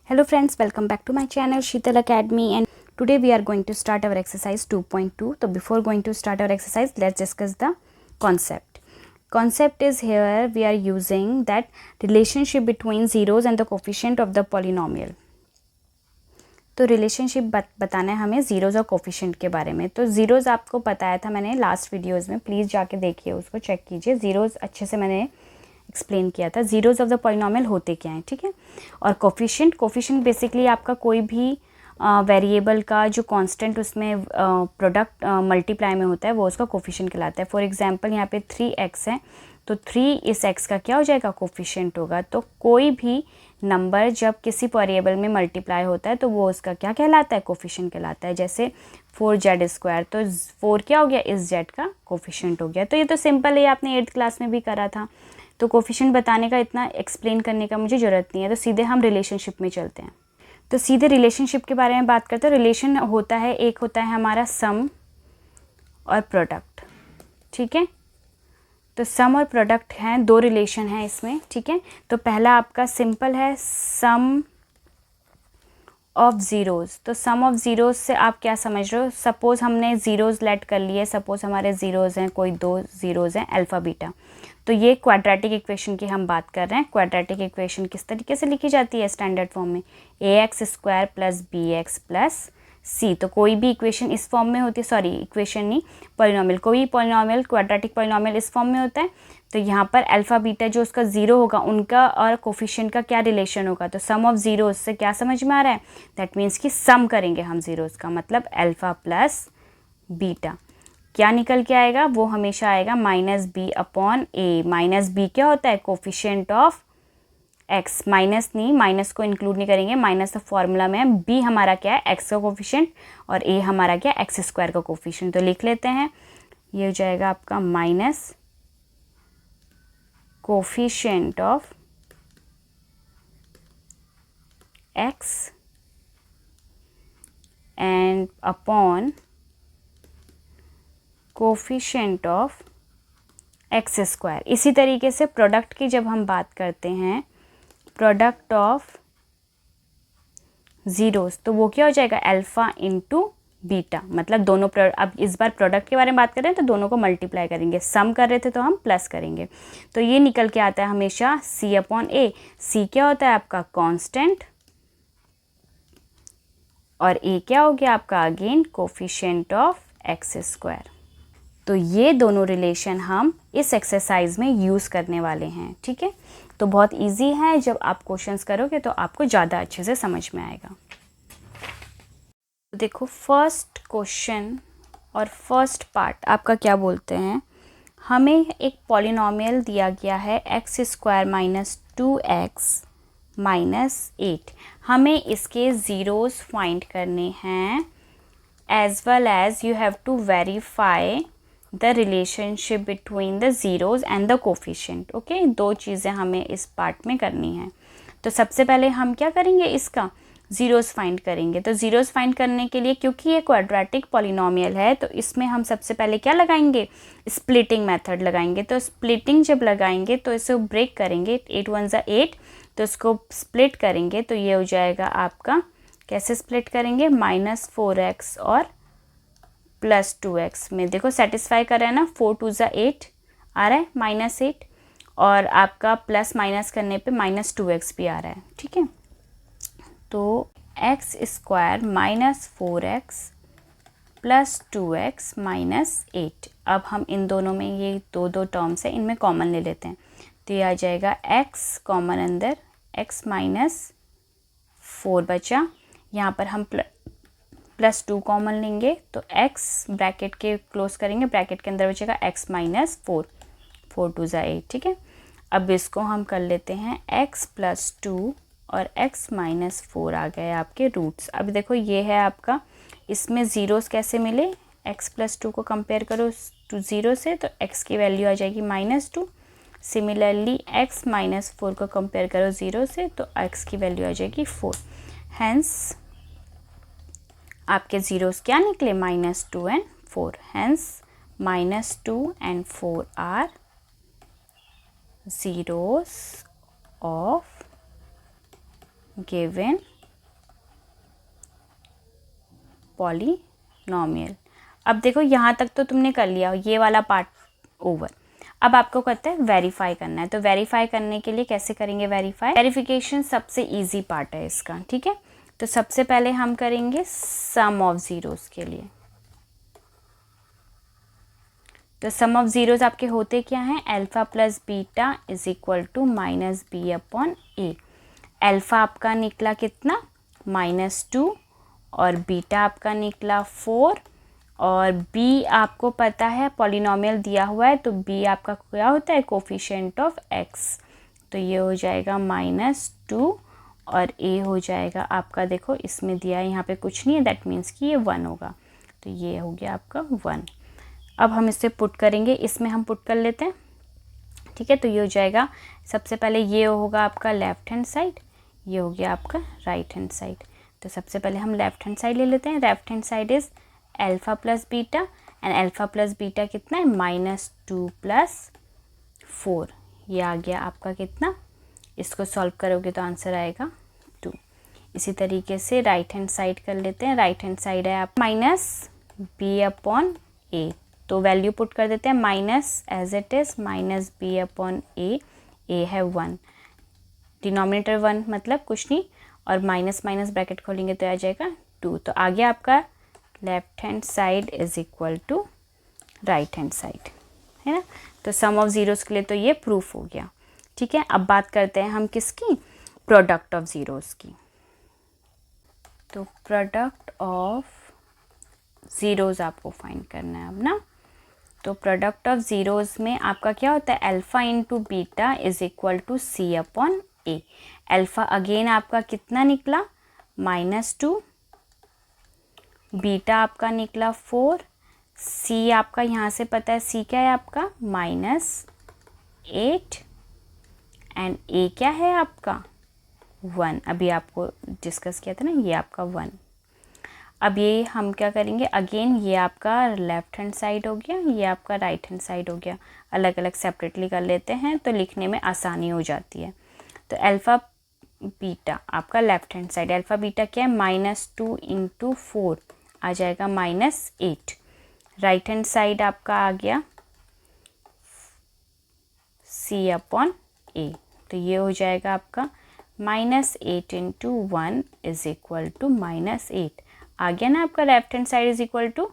Hello friends, welcome back to my channel Sheetal Academy, and today we are going to start our exercise 2.2. So before going to start our exercise, let's discuss the concept. Concept is here we are using that relationship between zeros and the coefficient of the polynomial. तो relationship बताना है हमें zeros और coefficient के बारे में. तो zeros आपको बताया था मैंने लास्ट वीडियोज़ में, प्लीज़ जाके देखिए, उसको चेक कीजिए. ज़ीरोज़ अच्छे से मैंने एक्सप्लेन किया था. ज़ीरोज़ ऑफ द पॉलिनॉमियल होते क्या हैं, ठीक है. और कोफिशेंट बेसिकली आपका कोई भी वेरिएबल का जो कांस्टेंट उसमें प्रोडक्ट मल्टीप्लाई में होता है वो उसका कोफिशेंट कहलाता है. फॉर एग्जांपल यहाँ पे 3x है, तो 3 इस x का क्या हो जाएगा, कोफिशेंट होगा. तो कोई भी नंबर जब किसी वेरिएबल में मल्टीप्लाई होता है तो वो उसका क्या कहलाता है, कोफिशेंट कहलाता है. जैसे 4z², तो 4 क्या हो गया, इस z का कोफिशेंट हो गया. तो ये तो सिंपल है, आपने 8th क्लास में भी करा था. तो कोफिशेंट बताने का इतना एक्सप्लेन करने का मुझे ज़रूरत नहीं है. तो सीधे हम रिलेशनशिप में चलते हैं. तो सीधे रिलेशनशिप के बारे में बात करते हैं. रिलेशन होता है, एक होता है हमारा सम और प्रोडक्ट, ठीक है. तो सम और प्रोडक्ट हैं, दो रिलेशन हैं इसमें, ठीक है. तो पहला आपका सिंपल है, सम ऑफ ज़ीरोज़. तो सम ऑफ ज़ीरोज़ से आप क्या समझ रहे हो. सपोज़ हमने ज़ीरोज़ लेट कर लिए, सपोज़ हमारे ज़ीरोज़ हैं, कोई दो ज़ीरोज़ हैं, अल्फ़ा बीटा. तो ये क्वाड्रेटिक इक्वेशन की हम बात कर रहे हैं. क्वाड्रेटिक इक्वेशन किस तरीके से लिखी जाती है स्टैंडर्ड फॉर्म में, ax² + bx + c. तो कोई भी इक्वेशन इस फॉर्म में होती है, सॉरी इक्वेशन नहीं, पॉलिनॉमियल, कोई भी पॉलिनॉमियल, क्वाड्रेटिक पॉलिनॉमियल इस फॉर्म में होता है. तो यहाँ पर अल्फ़ा बीटा जो उसका ज़ीरो होगा, उनका और कोफिशिएंट का क्या रिलेशन होगा. तो सम ऑफ ज़ीरोज़ से क्या समझ में आ रहा है, दैट मीन्स कि सम करेंगे हम ज़ीरोज़ का, मतलब अल्फ़ा + बीटा. क्या निकल के आएगा, वो हमेशा आएगा -b/a. -b क्या होता है, कोफिशिएंट ऑफ x. माइनस नहीं, माइनस को इंक्लूड नहीं करेंगे, माइनस तो फॉर्मूला में है. b हमारा क्या है, x का कोफिशिएंट, और a हमारा क्या है, x² का कोफिशिएंट. तो लिख लेते हैं, ये हो जाएगा आपका minus coefficient of x and upon coefficient of x². इसी तरीके से प्रोडक्ट की जब हम बात करते हैं, प्रोडक्ट ऑफ ज़ीरोज़, तो वो क्या हो जाएगा, अल्फ़ा × बीटा. मतलब दोनों अब इस बार प्रोडक्ट के बारे में बात कर रहे हैं तो दोनों को मल्टीप्लाई करेंगे. सम कर रहे थे तो हम प्लस करेंगे. तो ये निकल के आता है हमेशा c/a. c क्या होता है आपका, कांस्टेंट, और a क्या हो गया आपका, अगेन कोफिशिएंट ऑफ x². तो ये दोनों रिलेशन हम इस एक्सरसाइज में यूज़ करने वाले हैं, ठीक है. तो बहुत इजी है, जब आप क्वेश्चंस करोगे तो आपको ज़्यादा अच्छे से समझ में आएगा. देखो फर्स्ट क्वेश्चन और फर्स्ट पार्ट आपका क्या बोलते हैं, हमें एक पॉलिनॉमियल दिया गया है x² - 2x - 8. हमें इसके ज़ीरोज़ फाइंड करने हैं, as well as you have to verify the relationship between the zeros and the coefficient. Okay, दो चीज़ें हमें इस पार्ट में करनी है. तो सबसे पहले हम क्या करेंगे, इसका ज़ीरोज़ फाइंड करेंगे. तो ज़ीरोज़ फाइंड करने के लिए, क्योंकि ये क्वाड्रेटिक पॉलिनॉमियल है, तो इसमें हम सबसे पहले क्या लगाएंगे, स्प्लिटिंग मेथड लगाएंगे. तो स्प्लिटिंग जब लगाएंगे तो इसे ब्रेक करेंगे, 8 × 1 = 8. तो इसको स्प्लिट करेंगे तो ये हो जाएगा आपका, कैसे स्प्लिट करेंगे, -4x और +2x में. देखो सेटिस्फाई कर रहा है ना, 4 × 2 = 8 आ रहा है, -8, और आपका प्लस माइनस करने पे -2x भी आ रहा है, ठीक है. तो x² - 4x + 2x - 8. अब हम इन दोनों में, ये दो टर्म्स है, इनमें कॉमन ले लेते हैं. तो ये आ जाएगा x कॉमन अंदर, x - 4 बचा. यहाँ पर हम +2 कॉमन लेंगे, तो x ब्रैकेट के क्लोज करेंगे, ब्रैकेट के अंदर बचेगा x - 4, 4 × 2 = 8, ठीक है. अब इसको हम कर लेते हैं, x + 2 और x - 4 आ गए आपके रूट्स. अब देखो ये है आपका, इसमें ज़ीरोज़ कैसे मिले, x + 2 को कंपेयर करो 0 से, तो x की वैल्यू आ जाएगी -2. सिमिलरली x - 4 को कंपेयर करो 0 से, तो x की वैल्यू आ जाएगी 4. हैंस आपके ज़ीरोज़ क्या निकले, -2 and 4. Hence -2 and 4 are zeros of given polynomial. अब देखो यहाँ तक तो तुमने कर लिया, ये वाला पार्ट ओवर। अब आपको कहते हैं वेरीफाई करना है, तो वेरीफाई करने के लिए कैसे करेंगे वेरीफाई? वेरिफिकेशन सबसे इजी पार्ट है इसका, ठीक है। तो सबसे पहले हम करेंगे सम ऑफ ज़ीरोज़ के लिए। तो सम ऑफ ज़ीरोज़ आपके होते क्या हैं? Alpha plus beta is equal to minus B upon A. Alpha आपका निकला कितना? -2, और बीटा आपका निकला 4, और b आपको पता है पॉलिनॉमियल दिया हुआ है, तो b आपका क्या होता है? Coefficient of x। तो ये हो जाएगा -2, और a हो जाएगा आपका, देखो इसमें दिया है, यहाँ पे कुछ नहीं है, दैट मीन्स कि ये 1 होगा। तो ये हो गया आपका 1। अब हम इसे पुट करेंगे, इसमें हम पुट कर लेते हैं, ठीक है। तो ये हो जाएगा, सबसे पहले ये होगा आपका लेफ्ट हैंड साइड, ये हो गया आपका राइट हैंड साइड। तो सबसे पहले हम लेफ्ट हैंड साइड ले लेते हैं। Left hand side is alpha plus beta, and alpha plus beta कितना है? -2 + 4। ये आ गया आपका कितना? इसको सॉल्व करोगे तो आंसर आएगा 2। इसी तरीके से राइट हैंड साइड कर लेते हैं। राइट हैंड साइड है आप -b अपॉन a, तो वैल्यू पुट कर देते हैं, minus as it is -b upon a है 1, डिनोमिनेटर 1 मतलब कुछ नहीं, और माइनस माइनस ब्रैकेट खोलेंगे तो आ जाएगा 2। तो आ गया आपका left hand side is equal to right hand side, है ना। तो सम ऑफ ज़ीरोज़ के लिए तो ये प्रूफ हो गया, ठीक है। अब बात करते हैं हम किसकी? प्रोडक्ट ऑफ ज़ीरोज़ की। तो प्रोडक्ट ऑफ ज़ीरोज़ आपको फाइंड करना है अब ना। तो प्रोडक्ट ऑफ ज़ीरोज़ में आपका क्या होता है? Alpha into beta is equal to C upon A. Alpha again आपका कितना निकला? -2, बीटा आपका निकला 4, सी आपका यहाँ से पता है, सी क्या है आपका? -8, एंड ए क्या है आपका? 1। अभी आपको डिस्कस किया था ना, ये आपका 1। अब ये हम क्या करेंगे? अगेन ये आपका लेफ्ट हैंड साइड हो गया, ये आपका राइट हैंड साइड हो गया। अलग अलग सेपरेटली कर लेते हैं तो लिखने में आसानी हो जाती है। तो अल्फ़ा बीटा आपका left hand side, alpha beta क्या है? -2 × 4 आ जाएगा -8। राइट हैंड साइड आपका आ गया c अपॉन a, तो ये हो जाएगा आपका -8 × 1 इज इक्वल टू -8। आ गया ना आपका left hand side is equal to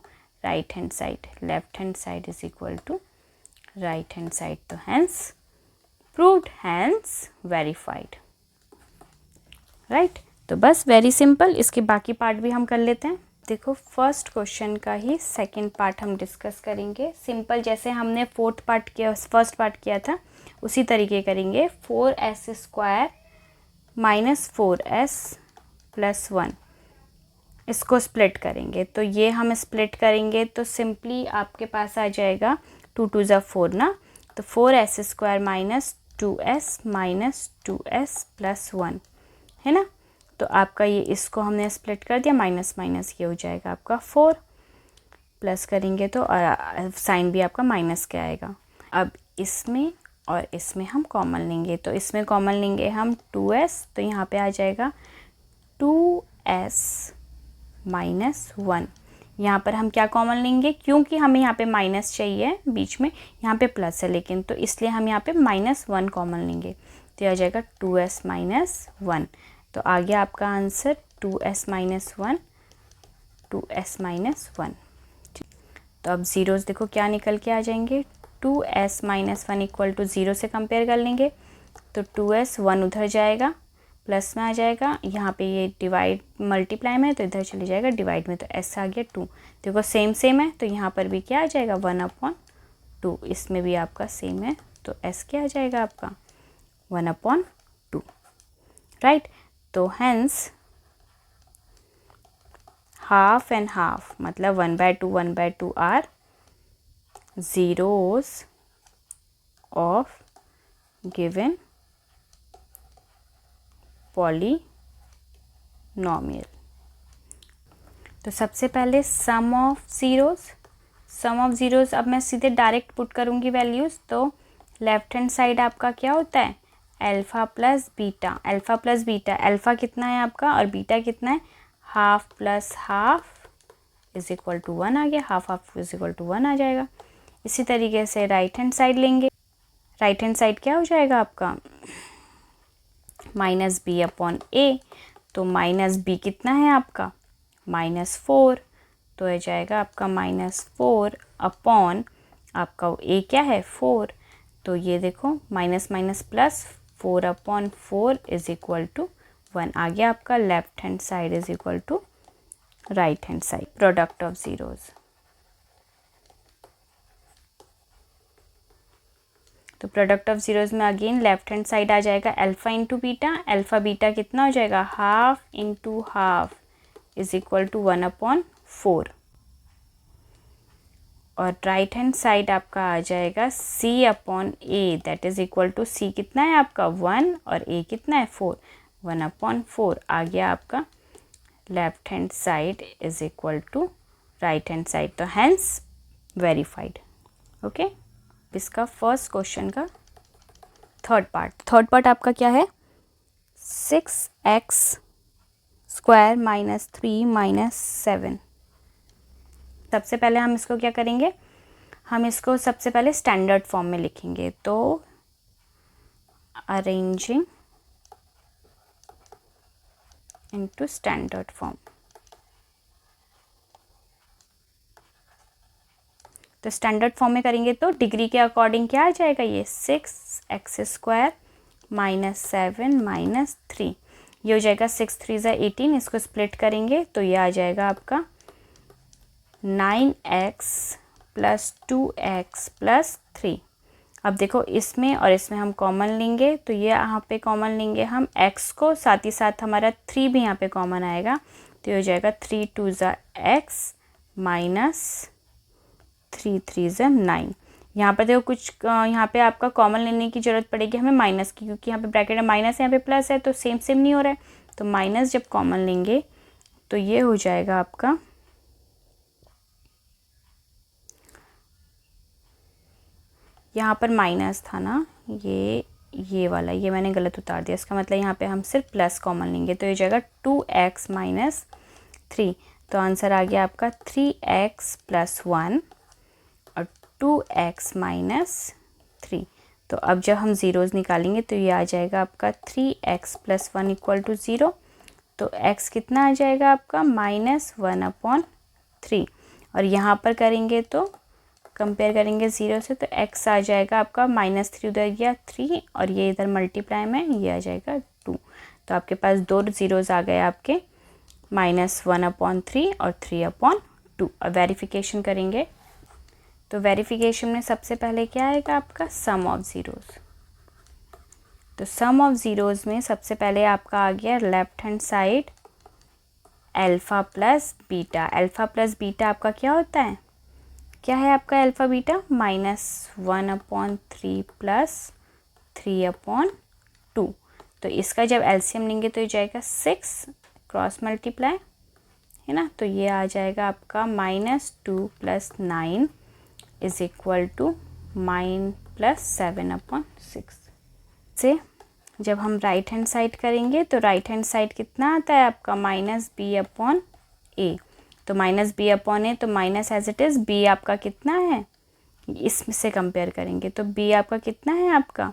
right hand side, left hand side is equal to right hand side. तो hence proved, hence verified, right. तो बस वेरी सिंपल। इसके बाकी पार्ट भी हम कर लेते हैं। देखो फर्स्ट क्वेश्चन का ही सेकंड पार्ट हम डिस्कस करेंगे। सिंपल जैसे हमने फर्स्ट पार्ट किया था उसी तरीके करेंगे। 4s² - 4s + 1 इसको स्प्लिट करेंगे। तो ये हम स्प्लिट करेंगे तो सिंपली आपके पास आ जाएगा 2 × 2 = 4 ना, तो 4s² - 2s - 2s + 1 है ना। तो आपका ये इसको हमने स्प्लिट कर दिया, माइनस माइनस ये हो जाएगा आपका 4, प्लस करेंगे तो साइन भी आपका माइनस के आएगा। अब इसमें और इसमें हम कॉमन लेंगे, तो इसमें कॉमन लेंगे हम 2s, तो यहाँ पे आ जाएगा 2s - 1। यहाँ पर हम क्या कॉमन लेंगे? क्योंकि हमें यहाँ पे माइनस चाहिए बीच में, यहाँ पे प्लस है लेकिन, तो इसलिए हम यहाँ पे -1 कॉमन लेंगे, तो आ जाएगा 2s - 1। तो आ गया आपका आंसर 2s - 1, 2s - 1। तो अब ज़ीरोज़ देखो क्या निकल के आ जाएंगे, 2s - 1 इक्वल टू 0 से कंपेयर कर लेंगे, तो 2s 1 उधर जाएगा, प्लस में आ जाएगा, यहाँ पे ये डिवाइड मल्टीप्लाई में है तो इधर चले जाएगा डिवाइड में, तो s आ गया 2। देखो सेम सेम है, तो यहाँ पर भी क्या आ जाएगा 1/2, इसमें भी आपका सेम है, तो s क्या आ जाएगा आपका 1/2, राइट। तो हेंस हाफ एंड हाफ मतलब 1/2 1/2 are zeros of given polynomial। तो सबसे पहले सम ऑफ ज़ीरोज़, अब मैं सीधे डायरेक्ट पुट करूँगी वैल्यूज़। तो लेफ्ट हैंड साइड आपका क्या होता है? अल्फ़ा प्लस बीटा, अल्फ़ा कितना है आपका और बीटा कितना है? Half plus half is equal to 1 आ गया, half half is equal to 1 आ जाएगा। इसी तरीके से राइट हैंड साइड लेंगे, राइट हैंड साइड क्या हो जाएगा आपका माइनस बी अपॉन ए, तो माइनस बी कितना है आपका -4, तो हो जाएगा आपका -4 अपॉन आपका ए क्या है 4, तो ये देखो minus minus plus 4 upon 4 is equal to 1 आ गया आपका। Left hand side is equal to right hand side. Product of zeros, तो प्रोडक्ट ऑफ जीरोस में अगेन लेफ्ट हैंड साइड आ जाएगा alpha into beta, alpha beta कितना हो जाएगा half into half is equal to 1 upon 4, और right hand side आपका आ जाएगा c upon A, that is equal to c कितना है आपका 1 और a कितना है 4, 1 अपॉन 4 आ गया आपका। Left hand side is equal to right hand side, तो हैंस वेरीफाइड। ओके, इसका फर्स्ट क्वेश्चन का थर्ड पार्ट आपका क्या है 6x स्क्वायर माइनस 3 माइनस 7। सबसे पहले हम इसको क्या करेंगे, हम इसको सबसे पहले स्टैंडर्ड फॉर्म में लिखेंगे, तो अरेंजिंग इनटू स्टैंडर्ड फॉर्म, तो स्टैंडर्ड फॉर्म में करेंगे तो डिग्री के अकॉर्डिंग क्या आ जाएगा ये 6x स्क्वायर माइनस 7 माइनस 3, ये हो जाएगा 6 3 18, इसको स्प्लिट करेंगे तो ये आ जाएगा आपका 9x प्लस 2x प्लस 3। अब देखो इसमें और इसमें हम कॉमन लेंगे, तो ये यहाँ पे कॉमन लेंगे हम x को, साथ ही साथ हमारा 3 भी यहाँ पे कॉमन आएगा, तो ये हो जाएगा 3 2 x माइनस 3 3 9। यहाँ पर देखो कुछ यहाँ पे आपका कॉमन लेने की ज़रूरत पड़ेगी हमें माइनस की, क्योंकि यहाँ पे ब्रैकेट है माइनस है, यहाँ पे प्लस है, तो सेम सेम नहीं हो रहा है, तो माइनस जब कॉमन लेंगे तो ये हो जाएगा आपका यहाँ पर माइनस था ना, ये वाला ये मैंने गलत उतार दिया, इसका मतलब यहाँ पे हम सिर्फ प्लस कॉमन लेंगे, तो ये हो जाएगा 2x माइनस 3, तो आंसर आ गया आपका 3x प्लस 1 और 2x माइनस 3। तो अब जब हम ज़ीरोज़ निकालेंगे तो ये आ जाएगा आपका 3x प्लस 1 इक्वल टू 0, तो x कितना आ जाएगा आपका -1 अपॉन 3, और यहाँ पर करेंगे तो कंपेयर करेंगे 0 से, तो x आ जाएगा आपका -3 उधर गया 3, और ये इधर मल्टीप्लाई में ये आ जाएगा 2, तो आपके पास 2 ज़ीरोज़ आ गए आपके -1 अपॉन 3 और 3 अपॉन 2। अब वेरिफिकेशन करेंगे, तो वेरिफिकेशन में सबसे पहले क्या आएगा आपका सम ऑफ ज़ीरोज़, तो सम ऑफ ज़ीरोज़ में सबसे पहले आपका आ गया left hand side alpha plus beta. Alpha plus beta आपका क्या होता है, क्या है आपका alpha beta -1 upon 3 plus 3 upon 2, तो इसका जब एलसीएम लेंगे तो ये जाएगा 6 क्रॉस मल्टीप्लाई है ना, तो ये आ जाएगा आपका -2 plus 9 is equal to -7 upon 6 से जब हम राइट हैंड साइड करेंगे तो राइट हैंड साइड कितना आता है आपका -b अपॉन ए, तो -b अपॉन ए, तो minus as it is b आपका कितना है, इसमें से कंपेयर करेंगे तो b आपका कितना है आपका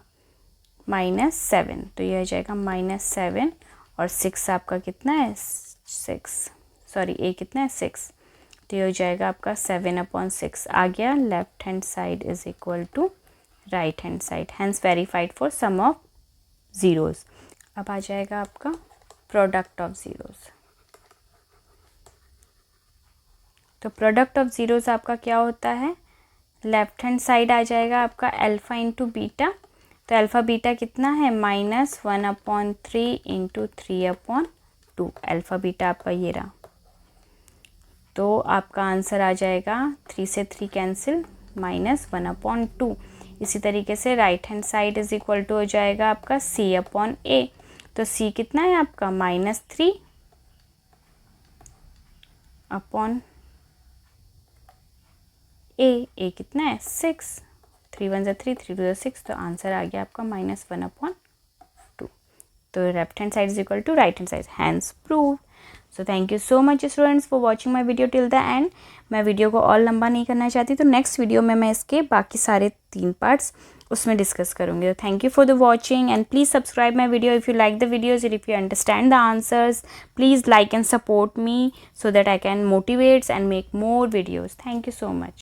-7, तो ये हो जाएगा -7, और 6 आपका कितना है 6, सॉरी a कितना है 6, तो ये हो जाएगा आपका 7 अपॉन 6 आ गया। Left hand side is equal to right hand side, hence verified for sum of zeros. अब आ जाएगा आपका प्रोडक्ट ऑफ ज़ीरोज़, तो प्रोडक्ट ऑफ ज़ीरोज़ आपका क्या होता है, लेफ्ट हैंड साइड आ जाएगा आपका अल्फ़ा इंटू बीटा, तो अल्फ़ा बीटा कितना है -1 upon 3 into 3 upon 2, alpha beta आपका ये रहा, तो आपका आंसर आ जाएगा 3 से 3 कैंसिल -1 अपॉन 2। इसी तरीके से right hand side is equal to हो जाएगा आपका c अपॉन ए, तो c कितना है आपका -3 अपॉन a कितना है 6, 3 1 3 3 2 6, तो आंसर आ गया आपका -1 अपॉन 2। तो left hand side is equal to right hand side, hence prove. So thank you so much students for watching my video till the end. मैं वीडियो को और लंबा नहीं करना चाहती, तो नेक्स्ट वीडियो में मैं इसके बाकी सारे 3 पार्ट्स उसमें डिस्कस करूँगी। तो thank you for the watching and please subscribe my video if you like the videos and if you understand the answers, please like and support me so that I can motivate and make more videos. Thank you so much.